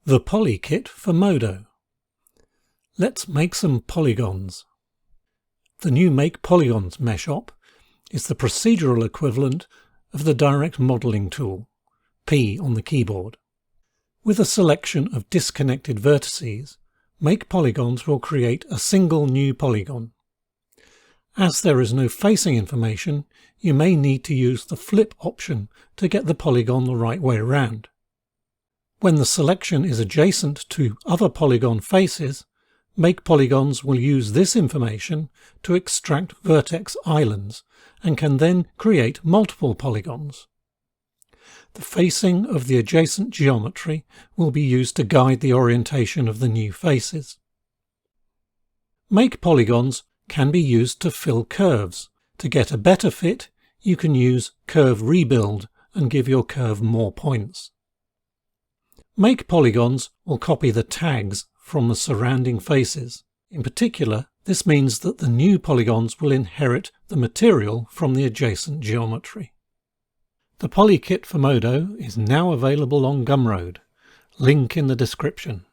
The Poly Kit for MODO. Let's make some polygons. The new Make Polygons MeshOp is the procedural equivalent of the direct modelling tool, P on the keyboard. With a selection of disconnected vertices, Make Polygons will create a single new polygon. As there is no facing information, you may need to use the flip option to get the polygon the right way around. When the selection is adjacent to other polygon faces, Make Polygons will use this information to extract vertex islands and can then create multiple polygons. The facing of the adjacent geometry will be used to guide the orientation of the new faces. Make Polygons can be used to fill curves. To get a better fit, you can use Curve Rebuild and give your curve more points. Make Polygons will copy the tags from the surrounding faces. In particular, this means that the new polygons will inherit the material from the adjacent geometry. The Poly Kit for MODO is now available on Gumroad. Link in the description.